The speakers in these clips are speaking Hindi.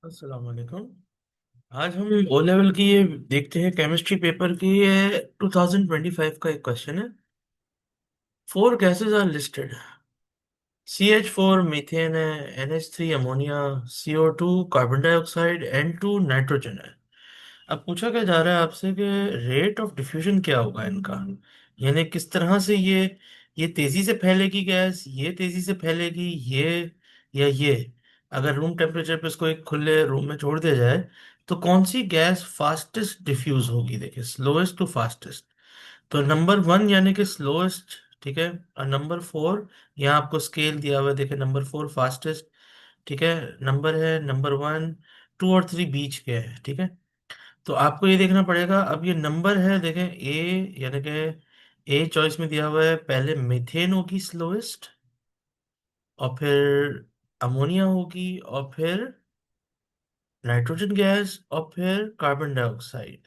अस्सलाम वालेकुम। आज हम ओ लेवल की ये देखते हैं केमिस्ट्री पेपर की। ये 2025 का एक क्वेश्चन है। Four gases are listed. CH4 methane है, NH3 ammonia, CO2 carbon dioxide, N2 nitrogen है। अब पूछा क्या जा रहा है आपसे कि रेट ऑफ डिफ्यूजन क्या होगा इनका, यानी किस तरह से ये तेजी से फैलेगी गैस, ये तेजी से फैलेगी, ये या ये। अगर रूम टेम्परेचर पे इसको एक खुले रूम में छोड़ दिया जाए तो कौन सी गैस फास्टेस्ट डिफ्यूज होगी। देखिए, स्लोएस्ट टू फास्टेस्ट। तो नंबर वन यानी कि स्लोएस्ट, ठीक है। और नंबर फोर, यहाँ आपको स्केल दिया हुआ है, देखिए नंबर फोर फास्टेस्ट, ठीक है। नंबर है नंबर वन, टू और थ्री बीच के है, ठीक है। तो आपको ये देखना पड़ेगा। अब ये नंबर है, देखें ए, यानी कि ए चॉइस में दिया हुआ है, पहले मीथेन होगी स्लोएस्ट, और फिर अमोनिया होगी, और फिर नाइट्रोजन गैस, और फिर कार्बन डाइऑक्साइड।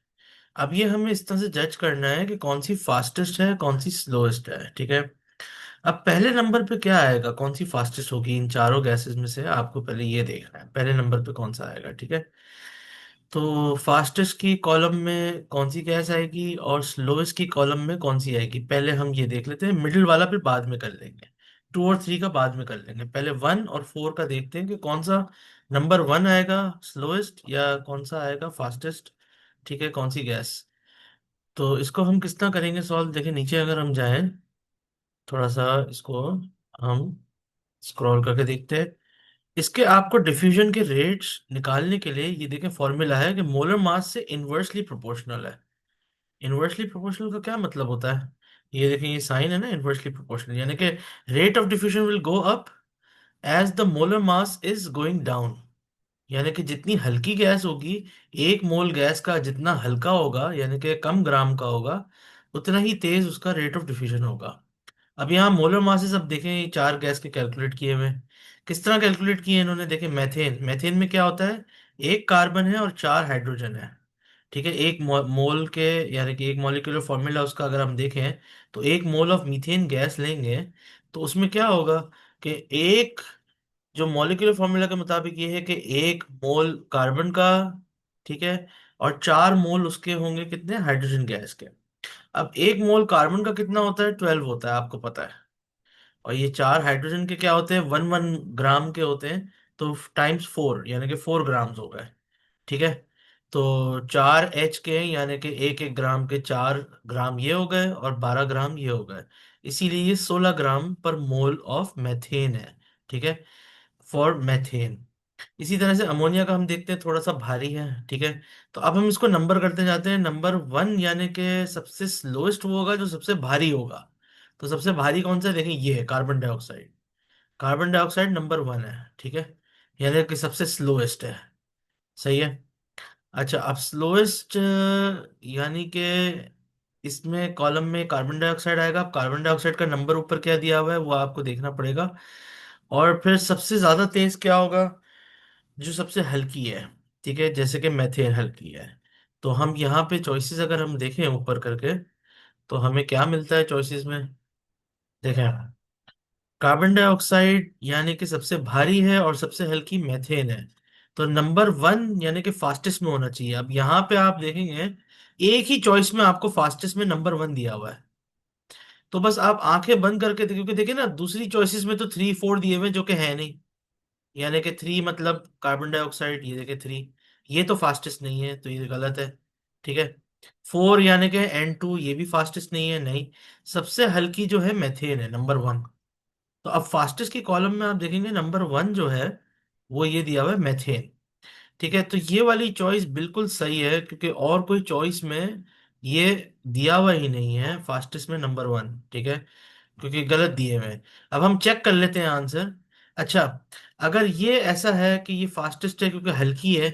अब ये हमें इस तरह से जज करना है कि कौन सी फास्टेस्ट है, कौन सी स्लोएस्ट है, ठीक है। अब पहले नंबर पे क्या आएगा, कौन सी फास्टेस्ट होगी इन चारों गैसेस में से, आपको पहले ये देखना है पहले नंबर पे कौन सा आएगा, ठीक है। तो फास्टेस्ट की कॉलम में कौन सी गैस आएगी और स्लोएस्ट की कॉलम में कौन सी आएगी, पहले हम ये देख लेते हैं। मिडिल वाला फिर बाद में कर लेंगे, टू और थ्री का बाद में कर लेंगे। पहले वन और फोर का देखते हैं कि कौन सा नंबर वन आएगा स्लोएस्ट या कौन सा आएगा फास्टेस्ट, ठीक है, कौन सी गैस। तो इसको हम किस तरह करेंगे सॉल्व, देखिए नीचे अगर हम जाएं, थोड़ा सा इसको हम स्क्रॉल करके देखते हैं। इसके आपको डिफ्यूजन के रेट्स निकालने के लिए ये देखें फॉर्मूला है कि मोलर मास से इनवर्सली प्रोपोर्शनल है। इनवर्सली प्रोपोर्शनल का क्या मतलब होता है, ये देखें ये साइन है ना, इनवर्सली प्रोपोर्शनल यानी कि rate of diffusion will go up as the molar mass is going down. यानी कि जितनी हल्की गैस होगी, एक मोल गैस का जितना हल्का होगा यानी कि कम ग्राम का होगा, उतना ही तेज उसका रेट ऑफ डिफ्यूजन होगा। अब यहाँ मोलर मासेस अब देखें, ये चार गैस के कैलकुलेट किए हुए हैं। किस तरह कैलकुलेट किए हैं इन्होंने, देखें मैथेन, मैथेन में क्या होता है, एक कार्बन है और चार हाइड्रोजन है, ठीक है। एक मोल के, यानी कि एक मॉलिक्यूलर फॉर्मूला उसका अगर हम देखें, तो एक मोल ऑफ मीथेन गैस लेंगे तो उसमें क्या होगा कि एक, जो मॉलिक्यूलर फॉर्मूला के मुताबिक ये है कि एक मोल कार्बन का, ठीक है, और चार मोल उसके होंगे कितने, हाइड्रोजन गैस के। अब एक मोल कार्बन का कितना होता है, 12 होता है, आपको पता है। और ये चार हाइड्रोजन के क्या होते हैं, वन वन ग्राम के होते हैं। तो टाइम्स फोर यानी कि 4 ग्राम्स हो गए, ठीक है। तो चार एच के यानी कि एक एक ग्राम के 4 ग्राम ये हो गए और 12 ग्राम ये हो गए। इसीलिए ये 16 ग्राम पर मोल ऑफ मैथेन है, ठीक है, फॉर मैथेन। इसी तरह से अमोनिया का हम देखते हैं, थोड़ा सा भारी है, ठीक है। तो अब हम इसको नंबर करते जाते हैं। नंबर वन यानी कि सबसे स्लोएस्ट वो होगा जो सबसे भारी होगा। तो सबसे भारी कौन सा है, देखें ये है carbon dioxide. Carbon dioxide number one है, ठीक है, यानी कि सबसे स्लोएस्ट है, सही है। अच्छा, अब स्लोएस्ट यानी कि इसमें कॉलम में कार्बन डाइऑक्साइड आएगा। अब कार्बन डाइऑक्साइड का नंबर ऊपर क्या दिया हुआ है वो आपको देखना पड़ेगा। और फिर सबसे ज्यादा तेज क्या होगा, जो सबसे हल्की है, ठीक है, जैसे कि मेथेन हल्की है। तो हम यहाँ पे चॉइसेस अगर हम देखें ऊपर करके, तो हमें क्या मिलता है चॉइसेस में, देखें कार्बन डाइऑक्साइड यानी कि सबसे भारी है और सबसे हल्की मेथेन है। तो नंबर वन यानी कि फास्टेस्ट में होना चाहिए। अब यहाँ पे आप देखेंगे एक ही चॉइस में आपको फास्टेस्ट में नंबर वन दिया हुआ है। तो बस आप आंखें बंद करके क्योंकि देखिए ना, दूसरी चॉइसेस में तो थ्री फोर दिए हुए हैं जो कि है नहीं। यानी कि थ्री मतलब कार्बन डाइऑक्साइड, ये देखिए थ्री, ये तो फास्टेस्ट नहीं है, तो ये गलत है, ठीक है। फोर यानी कि N2, ये भी फास्टेस्ट नहीं है, नहीं। सबसे हल्की जो है मेथेन है नंबर वन। तो अब फास्टेस्ट की कॉलम में आप देखेंगे नंबर वन जो है वो ये दिया हुआ है मेथेन, ठीक है। तो ये वाली चॉइस बिल्कुल सही है क्योंकि और कोई चॉइस में ये दिया हुआ ही नहीं है फास्टेस्ट में नंबर वन, ठीक है, क्योंकि गलत दिए हुए हैं। अब हम चेक कर लेते हैं आंसर। अच्छा, अगर ये ऐसा है कि ये फास्टेस्ट है क्योंकि हल्की है,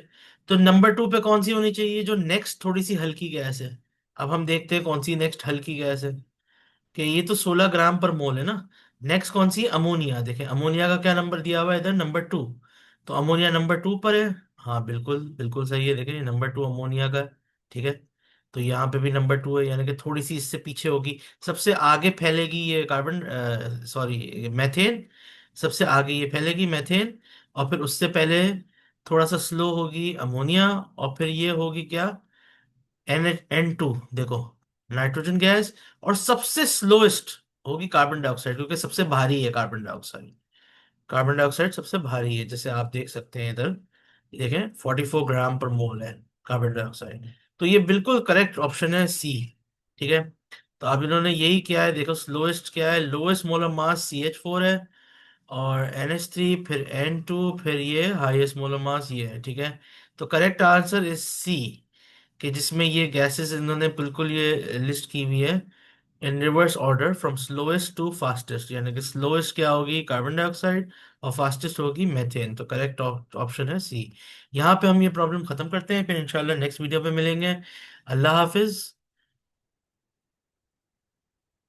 तो नंबर टू पे कौन सी होनी चाहिए, जो नेक्स्ट थोड़ी सी हल्की गैस है। अब हम देखते हैं कौन सी नेक्स्ट हल्की गैस है, कि ये तो 16 ग्राम पर मोल है ना। नेक्स्ट कौन सी, अमोनिया। देखें अमोनिया का क्या नंबर दिया हुआ है इधर, नंबर टू। तो अमोनिया नंबर टू पर है। हाँ बिल्कुल बिल्कुल सही है, देखें नंबर टू अमोनिया का है, ठीक है। तो यहाँ पे भी नंबर टू है, यानी कि थोड़ी सी इससे पीछे होगी। सबसे आगे फैलेगी ये कार्बन, सॉरी मैथेन, सबसे आगे ये फैलेगी मैथेन। और फिर उससे पहले थोड़ा सा स्लो होगी अमोनिया, और फिर ये होगी क्या, N2। देखो, नाइट्रोजन गैस। और सबसे स्लोएस्ट होगी कार्बन डाइऑक्साइड, क्योंकि सबसे भारी है कार्बन डाइऑक्साइड। कार्बन डाइऑक्साइड सबसे भारी है, जैसे आप देख सकते हैं इधर, देखें 44 ग्राम पर मोल है कार्बन डाइऑक्साइड। तो ये बिल्कुल करेक्ट ऑप्शन है सी। ठीक है। तो अब इन्होंने यही किया है, देखो स्लोएस्ट क्या है, लोएस्ट मोलर मास CH4 है, और NH3, फिर N2, फिर ये हाईएस्ट मोलर मास ये है। ठीक है। तो करेक्ट आंसर इज सी, कि जिसमें ये गैसेस इन्होंने बिल्कुल ये लिस्ट की हुई है in reverse order from slowest to fastest, यानी कि स्लोएस्ट क्या होगी कार्बन डाइऑक्साइड, और फास्टेस्ट होगी मीथेन। तो करेक्ट ऑप्शन है सी। यहाँ पे हम ये प्रॉब्लम खत्म करते हैं, फिर इंशाल्लाह नेक्स्ट वीडियो पे मिलेंगे। अल्लाह हाफिज।